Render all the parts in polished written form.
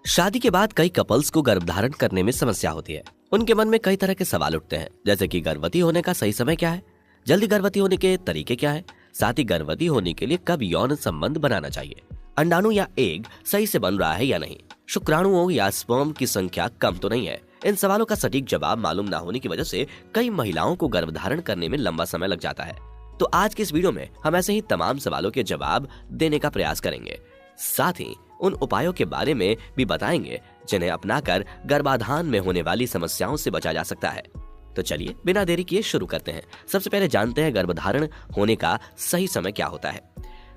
शादी के बाद कई कपल्स को गर्भधारण करने में समस्या होती है। उनके मन में कई तरह के सवाल उठते हैं, जैसे कि गर्भवती होने का सही समय क्या है, जल्दी गर्भवती होने के तरीके क्या है, साथ ही गर्भवती होने के लिए कब यौन संबंध बनाना चाहिए, अंडाणु या एग सही से बन रहा है या नहीं, शुक्राणुओं या स्पर्म की संख्या कम तो नहीं है। इन सवालों का सटीक जवाब मालूम न होने की वजह से कई महिलाओं को गर्भधारण करने में लंबा समय लग जाता है। तो आज के इस वीडियो में हम ऐसे ही तमाम सवालों के जवाब देने का प्रयास करेंगे। साथ ही उन उपायों के बारे में भी बताएंगे जिन्हें अपनाकर गर्भाधान में होने वाली समस्याओं से बचा जा सकता है। तो चलिए बिना देरी किए शुरू करते हैं। सबसे पहले जानते हैं गर्भधारण होने का सही समय क्या होता है।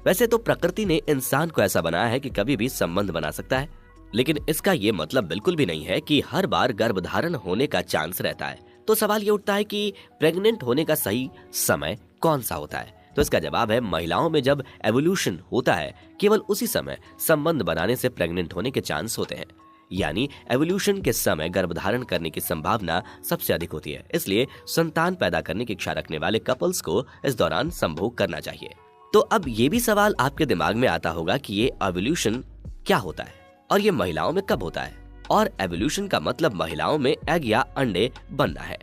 वैसे तो प्रकृति ने इंसान को ऐसा बनाया है कि कभी भी संबंध बना सकता है, लेकिन इसका ये मतलब बिल्कुल भी नहीं है कि हर बार गर्भधारण होने का चांस रहता है। तो सवाल ये उठता है कि प्रेग्नेंट होने का सही समय कौन सा होता है। तो इसका जवाब है, महिलाओं में जब एवोल्यूशन होता है केवल उसी समय संबंध बनाने से प्रेग्नेंट होने के चांस होते हैं। यानी एवोल्यूशन के समय गर्भधारण करने की संभावना सबसे अधिक होती है। इसलिए संतान पैदा करने की इच्छा रखने वाले कपल्स को इस दौरान संभोग करना चाहिए। तो अब ये भी सवाल आपके दिमाग में आता होगा कि ये एवोल्यूशन क्या होता है और ये महिलाओं में कब होता है। और एवोल्यूशन का मतलब महिलाओं में एग या अंडे बनना है।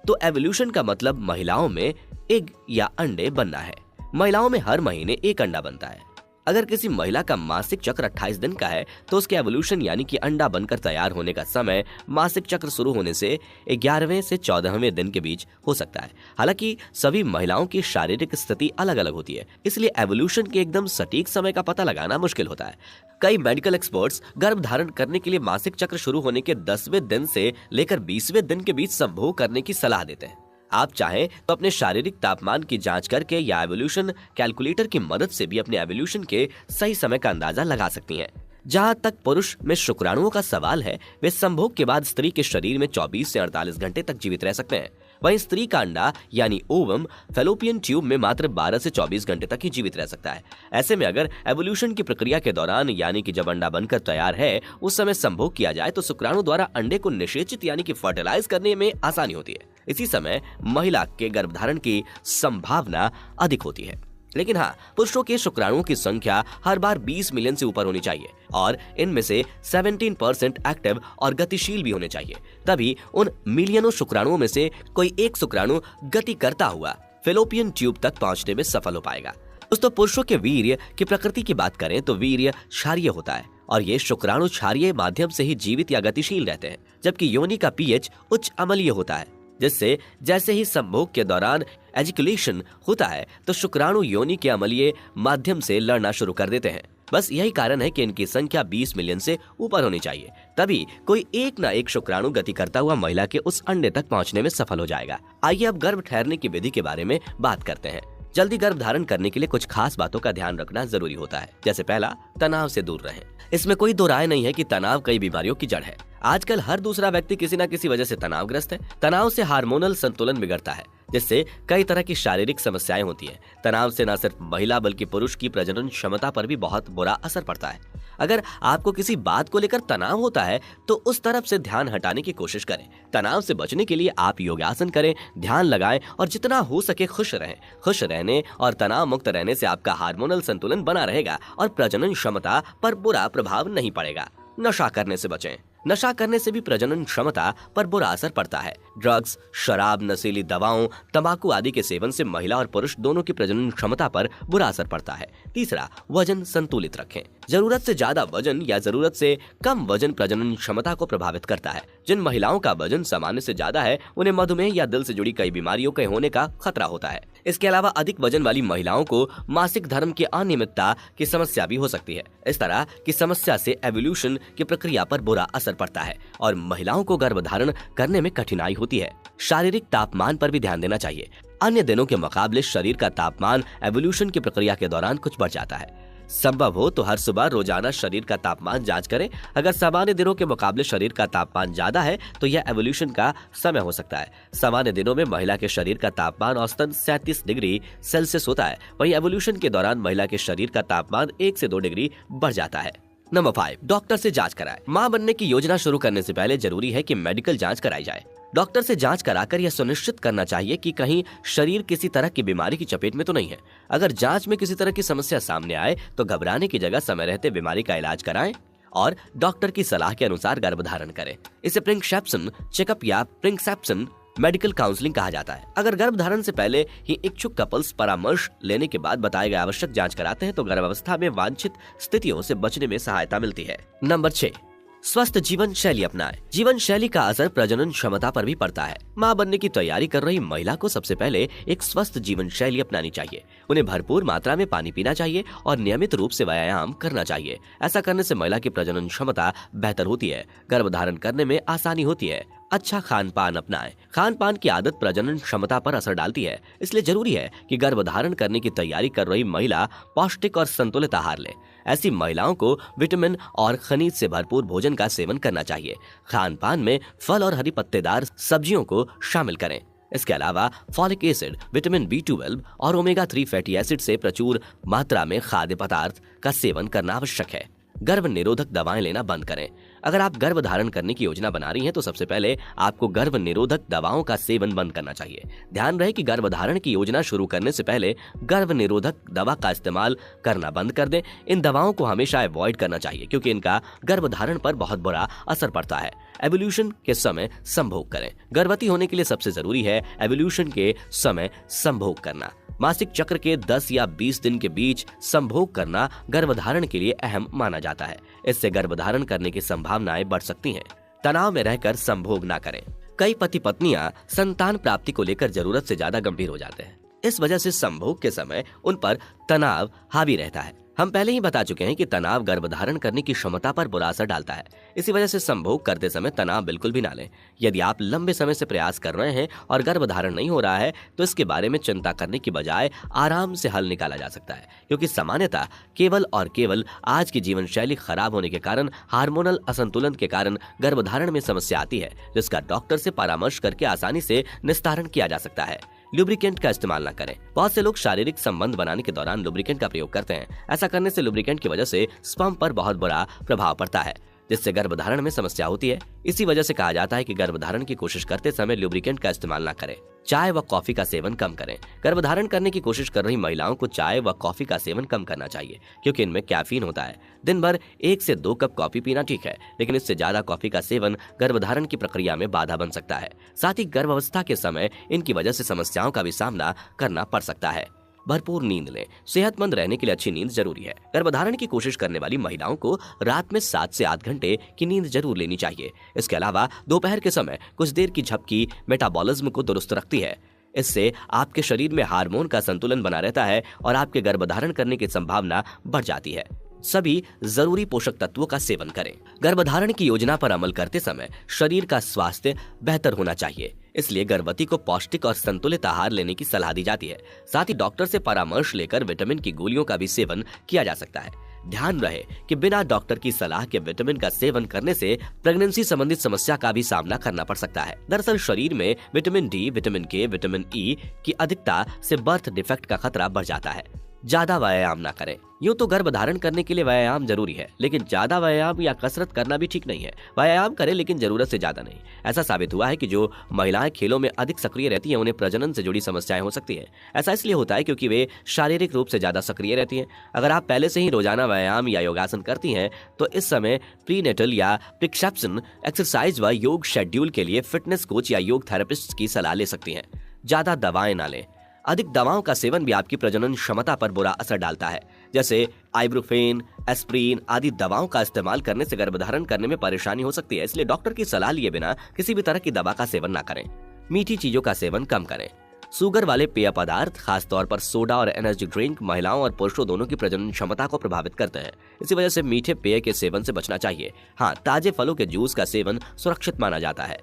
तो एवोल्यूशन का मतलब महिलाओं में एग या अंडे बनना है। महिलाओं में हर महीने एक अंडा बनता है। अगर किसी महिला का मासिक चक्र 28 दिन का है तो उसके एवोल्यूशन यानी कि अंडा बनकर तैयार होने का समय मासिक चक्र शुरू होने से 11वें से 14वें दिन के बीच हो सकता है। हालांकि सभी महिलाओं की शारीरिक स्थिति अलग अलग होती है, इसलिए एवोल्यूशन के एकदम सटीक समय का पता लगाना मुश्किल होता है। कई मेडिकल एक्सपर्ट्स गर्भधारण करने के लिए मासिक चक्र शुरू होने के 10वें दिन से लेकर 20वें दिन के बीच संभोग करने की सलाह देते हैं। आप चाहें तो अपने शारीरिक तापमान की जांच करके या एवोल्यूशन कैलकुलेटर की मदद से भी अपने एवोल्यूशन के सही समय का अंदाजा लगा सकती हैं। जहां तक पुरुष में शुक्राणुओं का सवाल है, वे संभोग के बाद स्त्री के शरीर में 24 से 48 घंटे तक जीवित रह सकते हैं। वहीं स्त्री का अंडा यानी ओवम फैलोपियन ट्यूब में मात्र 12 से 24 घंटे तक ही जीवित रह सकता है। ऐसे में अगर एवोल्यूशन की प्रक्रिया के दौरान यानी कि जब अंडा बनकर तैयार है उस समय संभोग किया जाए तो शुक्राणु द्वारा अंडे को निषेचित यानी कि फर्टिलाइज करने में आसानी होती है। इसी समय महिला के गर्भधारण की संभावना अधिक होती है। लेकिन हाँ, पुरुषों के शुक्राणुओं की संख्या हर बार 20 मिलियन से ऊपर होनी चाहिए और इनमें से 17% एक्टिव और गतिशील भी होने चाहिए। तभी उन मिलियनों शुक्राणुओं में से कोई एक शुक्राणु गति करता हुआ फैलोपियन ट्यूब तक पहुंचने में सफल हो पाएगा। दोस्तों, पुरुषों के वीर्य की प्रकृति की बात करें तो वीर्य क्षारीय होता है और ये शुक्राणु क्षारीय माध्यम से ही जीवित या गतिशील रहते हैं, जबकि योनि का पीएच उच्च अम्लीय होता है, जिससे जैसे ही संभोग के दौरान एजिकुलेशन होता है तो शुक्राणु योनि के अम्लीय माध्यम से लड़ना शुरू कर देते हैं। बस यही कारण है कि इनकी संख्या 20 मिलियन से ऊपर होनी चाहिए, तभी कोई एक ना एक शुक्राणु गति करता हुआ महिला के उस अंडे तक पहुंचने में सफल हो जाएगा। आइए अब गर्भ ठहरने की विधि के बारे में बात करते हैं। जल्दी गर्भ धारण करने के लिए कुछ खास बातों का ध्यान रखना जरूरी होता है। जैसे पहला, तनाव से दूर रहें। इसमें कोई दो राय नहीं है कि तनाव कई बीमारियों की जड़ है। आजकल हर दूसरा व्यक्ति किसी न किसी वजह से तनावग्रस्त है। तनाव से हार्मोनल संतुलन बिगड़ता है, जिससे कई तरह की शारीरिक समस्याएं होती हैं। तनाव से न सिर्फ महिला बल्कि पुरुष की प्रजनन क्षमता पर भी बहुत बुरा असर पड़ता है। अगर आपको किसी बात को लेकर तनाव होता है तो उस तरफ से ध्यान हटाने की कोशिश करें। तनाव से बचने के लिए आप योगासन करें, ध्यान लगाएं और जितना हो सके खुश रहें। खुश रहने और तनाव मुक्त रहने से आपका हार्मोनल संतुलन बना रहेगा और प्रजनन क्षमता पर बुरा प्रभाव नहीं पड़ेगा। नशा करने से बचें। नशा करने से भी प्रजनन क्षमता पर बुरा असर पड़ता है। ड्रग्स, शराब, नशीली दवाओं, तंबाकू आदि के सेवन से महिला और पुरुष दोनों की प्रजनन क्षमता पर बुरा असर पड़ता है। तीसरा, वजन संतुलित रखें। जरूरत से ज्यादा वजन या जरूरत से कम वजन प्रजनन क्षमता को प्रभावित करता है। जिन महिलाओं का वजन सामान्य से ज्यादा है उन्हें मधुमेह या दिल से जुड़ी कई बीमारियों के होने का खतरा होता है। इसके अलावा अधिक वजन वाली महिलाओं को मासिक धर्म की अनियमितता की समस्या भी हो सकती है। इस तरह की समस्या से एवोल्यूशन की प्रक्रिया पर बुरा असर पड़ता है और महिलाओं को गर्भधारण करने में कठिनाई होती है। शारीरिक तापमान पर भी ध्यान देना चाहिए। अन्य दिनों के मुकाबले शरीर का तापमान एवोल्यूशन की प्रक्रिया के दौरान कुछ बढ़ जाता है। संभव हो तो हर सुबह रोजाना शरीर का तापमान जांच करें। अगर सामान्य दिनों के मुकाबले शरीर का तापमान ज्यादा है तो यह एवोल्यूशन का समय हो सकता है। सामान्य दिनों में महिला के शरीर का तापमान औसतन 37 डिग्री सेल्सियस होता है। वहीं एवोल्यूशन के दौरान महिला के शरीर का तापमान 1 से 2 डिग्री बढ़ जाता है। नंबर 5, डॉक्टर से जांच कराएं। मां बनने की योजना शुरू करने से पहले जरूरी है कि मेडिकल जांच कराई जाए। डॉक्टर से जांच कराकर यह सुनिश्चित करना चाहिए कि कहीं शरीर किसी तरह की बीमारी की चपेट में तो नहीं है। अगर जांच में किसी तरह की समस्या सामने आए तो घबराने की जगह समय रहते बीमारी का इलाज कराएं और डॉक्टर की सलाह के अनुसार गर्भधारण करें। इसे प्रिंकसेप्शन चेकअप या प्रिंकसेप्शन मेडिकल काउंसलिंग कहा जाता है। अगर गर्भधारण से पहले ही इच्छुक कपल्स परामर्श लेने के बाद बताए गए आवश्यक जांच कराते हैं तो गर्भावस्था में वांछित स्थितियों से बचने में सहायता मिलती है। नंबर 6, स्वस्थ जीवन शैली अपनाएं। जीवन शैली का असर प्रजनन क्षमता पर भी पड़ता है। मां बनने की तैयारी कर रही महिला को सबसे पहले एक स्वस्थ जीवन शैली अपनानी चाहिए। उन्हें भरपूर मात्रा में पानी पीना चाहिए और नियमित रूप से व्यायाम करना चाहिए। ऐसा करने से महिला की प्रजनन क्षमता बेहतर होती है, गर्भधारण करने में आसानी होती है। अच्छा खान पान अपनाएं। खान पान की आदत प्रजनन क्षमता पर असर डालती है, इसलिए जरूरी है कि गर्भधारण करने की तैयारी कर रही महिला पौष्टिक और संतुलित आहार ले। ऐसी महिलाओं को विटामिन और खनिज से भरपूर भोजन का सेवन करना चाहिए। खान पान में फल और हरी पत्तेदार सब्जियों को शामिल करें। इसके अलावा फॉलिक एसिड, विटामिन B12 और ओमेगा 3 फैटी एसिड से प्रचुर मात्रा में खाद्य पदार्थ का सेवन करना आवश्यक है। गर्भ निरोधक दवाएं लेना बंद करें। अगर आप गर्भ धारण करने की योजना बना रही हैं तो सबसे पहले आपको गर्भ निरोधक दवाओं का सेवन बंद करना चाहिए। ध्यान रहे कि गर्भ धारण की योजना शुरू करने से पहले गर्भ निरोधक दवा का इस्तेमाल करना बंद कर दें। इन दवाओं को हमेशा अवॉइड करना चाहिए क्योंकि इनका गर्भ धारण पर बहुत बुरा असर पड़ता है। एवोल्यूशन के समय संभोग करें। गर्भवती होने के लिए सबसे जरूरी है एवोल्यूशन के समय संभोग करना। मासिक चक्र के 10 या 20 दिन के बीच संभोग करना गर्भधारण के लिए अहम माना जाता है। इससे गर्भधारण करने की संभावनाएं बढ़ सकती हैं। तनाव में रहकर संभोग ना करें। कई पति पत्नियां संतान प्राप्ति को लेकर जरूरत से ज्यादा गंभीर हो जाते हैं। इस वजह से संभोग के समय उन पर तनाव हावी रहता है। हम पहले ही बता चुके हैं कि तनाव गर्भधारण करने की क्षमता पर बुरा असर डालता है। इसी वजह से संभोग करते समय तनाव बिल्कुल भी ना लें। यदि आप लंबे समय से प्रयास कर रहे हैं और गर्भधारण नहीं हो रहा है तो इसके बारे में चिंता करने की बजाय आराम से हल निकाला जा सकता है, क्योंकि सामान्यतः केवल और केवल आज की जीवन शैली खराब होने के कारण, हार्मोनल असंतुलन के कारण गर्भधारण में समस्या आती है, जिसका डॉक्टर से परामर्श करके आसानी से निस्तारण किया जा सकता है। लुब्रिकेंट का इस्तेमाल न करें। बहुत से लोग शारीरिक संबंध बनाने के दौरान लुब्रिकेंट का प्रयोग करते हैं। ऐसा करने से लुब्रिकेंट की वजह से स्पर्म पर बहुत बुरा प्रभाव पड़ता है, जिससे गर्भधारण में समस्या होती है। इसी वजह से कहा जाता है कि गर्भधारण की कोशिश करते समय लुब्रिकेंट का इस्तेमाल न करें। चाय व कॉफी का सेवन कम करें। गर्भधारण करने की कोशिश कर रही महिलाओं को चाय व कॉफी का सेवन कम करना चाहिए, क्योंकि इनमें कैफीन होता है। दिन भर 1 से 2 कप कॉफी पीना ठीक है, लेकिन इससे ज्यादा कॉफी का सेवन गर्भधारण की प्रक्रिया में बाधा बन सकता है। साथ ही गर्भावस्था के समय इनकी वजह से समस्याओं का भी सामना करना पड़ सकता है। भरपूर नींद लें। सेहतमंद रहने के लिए अच्छी नींद जरूरी है। गर्भधारण की कोशिश करने वाली महिलाओं को रात में 7 से 8 घंटे की नींद जरूर लेनी चाहिए। इसके अलावा दोपहर के समय कुछ देर की झपकी मेटाबॉलिज्म को दुरुस्त रखती है। इससे आपके शरीर में हार्मोन का संतुलन बना रहता है और आपके गर्भधारण करने की संभावना बढ़ जाती है। सभी जरूरी पोषक तत्वों का सेवन करें। गर्भधारण की योजना पर अमल करते समय शरीर का स्वास्थ्य बेहतर होना चाहिए, इसलिए गर्भवती को पौष्टिक और संतुलित आहार लेने की सलाह दी जाती है। साथ ही डॉक्टर से परामर्श लेकर विटामिन की गोलियों का भी सेवन किया जा सकता है। ध्यान रहे कि बिना डॉक्टर की सलाह के विटामिन का सेवन करने से प्रेगनेंसी संबंधित समस्या का भी सामना करना पड़ सकता है। दरअसल शरीर में विटामिन डी, विटामिन के, विटामिन ई की अधिकता से बर्थ डिफेक्ट का खतरा बढ़ जाता है। ज्यादा व्यायाम ना करें। यूं तो गर्भधारण करने के लिए व्यायाम जरूरी है, लेकिन ज्यादा व्यायाम या कसरत करना भी ठीक नहीं है। व्यायाम करें, लेकिन जरूरत से ज्यादा नहीं। ऐसा साबित हुआ है कि जो महिलाएं खेलों में अधिक सक्रिय रहती हैं उन्हें प्रजनन से जुड़ी समस्याएं हो सकती हैं। ऐसा इसलिए होता है क्योंकि वे शारीरिक रूप से ज्यादा सक्रिय रहती हैं। अगर आप पहले से ही रोजाना व्यायाम या योगासन करती हैं तो इस समय प्रीनेटल या प्रिकसेप्शन एक्सरसाइज व योग शेड्यूल के लिए फिटनेस कोच या योग थेरेपिस्ट की सलाह ले सकती हैं। ज्यादा दवाएं ना लें। अधिक दवाओं का सेवन भी आपकी प्रजनन क्षमता पर बुरा असर डालता है। जैसे आइब्रोफेन, एस्प्रिन आदि दवाओं का इस्तेमाल करने से गर्भधारण करने में परेशानी हो सकती है, इसलिए डॉक्टर की सलाह लिए बिना किसी भी तरह की दवा का सेवन ना करें। मीठी चीजों का सेवन कम करें। शुगर वाले पेय पदार्थ, खासतौर पर सोडा और एनर्जी ड्रिंक, महिलाओं और पुरुषों दोनों की प्रजनन क्षमता को प्रभावित करते हैं। इसी वजह से मीठे पेय के सेवन से बचना चाहिए। हाँ, ताजे फलों के जूस का सेवन सुरक्षित माना जाता है।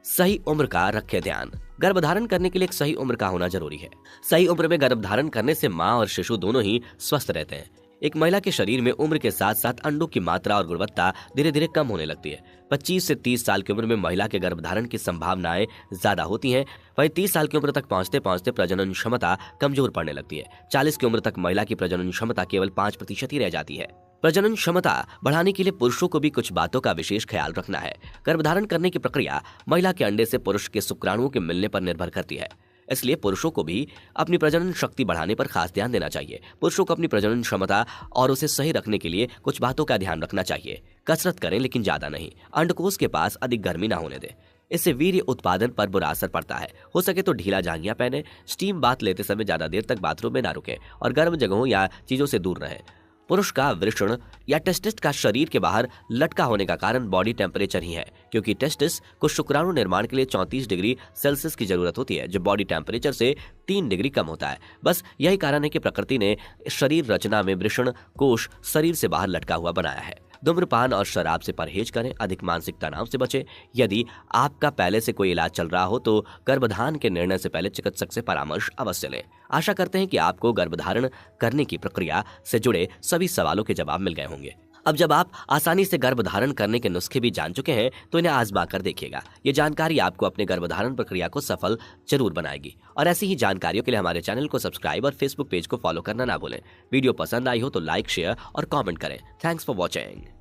सही उम्र का रखें ध्यान। गर्भधारण करने के लिए एक सही उम्र का होना जरूरी है। सही उम्र में गर्भधारण करने से मां और शिशु दोनों ही स्वस्थ रहते हैं। एक महिला के शरीर में उम्र के साथ साथ अंडों की मात्रा और गुणवत्ता धीरे धीरे कम होने लगती है। 25 से 30 साल की उम्र में महिला के गर्भधारण की संभावनाएं ज्यादा होती हैं। वहीं 30 साल की उम्र तक पहुंचते पहुंचते प्रजनन क्षमता कमजोर पड़ने लगती है। 40 की उम्र तक महिला की प्रजनन क्षमता केवल 5% ही रह जाती है। प्रजनन क्षमता बढ़ाने के लिए पुरुषों को भी कुछ बातों का विशेष ख्याल रखना है। गर्भधारण करने की प्रक्रिया महिला के अंडे से पुरुष के शुक्राणुओं के मिलने पर निर्भर करती है, इसलिए पुरुषों को भी अपनी प्रजनन शक्ति बढ़ाने पर खास ध्यान देना चाहिए। पुरुषों को अपनी प्रजनन क्षमता और उसे सही रखने के लिए कुछ बातों का ध्यान रखना चाहिए। कसरत करें लेकिन ज्यादा नहीं। अंडकोश के पास अधिक गर्मी ना होने दें, इससे वीर्य उत्पादन पर बुरा असर पड़ता है। हो सके तो ढीला जांघिया पहने। स्टीम बाथ लेते समय ज्यादा देर तक बाथरूम में ना रुकें और गर्म जगहों या चीजों से दूर रहें। पुरुष का वृषण या टेस्टिस का शरीर के बाहर लटका होने का कारण बॉडी टेम्परेचर ही है, क्योंकि टेस्टिस को शुक्राणु निर्माण के लिए 34 डिग्री सेल्सियस की जरूरत होती है, जो बॉडी टेम्परेचर से 3 डिग्री कम होता है। बस यही कारण है कि प्रकृति ने शरीर रचना में वृषण कोश शरीर से बाहर लटका हुआ बनाया है। धूम्रपान और शराब से परहेज करें, अधिक मानसिक तनाव से बचें। यदि आपका पहले से कोई इलाज चल रहा हो तो गर्भधारण के निर्णय से पहले चिकित्सक से परामर्श अवश्य लें। आशा करते हैं कि आपको गर्भधारण करने की प्रक्रिया से जुड़े सभी सवालों के जवाब मिल गए होंगे। अब जब आप आसानी से गर्भधारण करने के नुस्खे भी जान चुके हैं तो इन्हें आजमा कर देखिएगा। ये जानकारी आपको अपने गर्भधारण प्रक्रिया को सफल जरूर बनाएगी। और ऐसी ही जानकारियों के लिए हमारे चैनल को सब्सक्राइब और फेसबुक पेज को फॉलो करना ना भूलें। वीडियो पसंद आई हो तो लाइक, शेयर और कमेंट करें। Thanks for watching.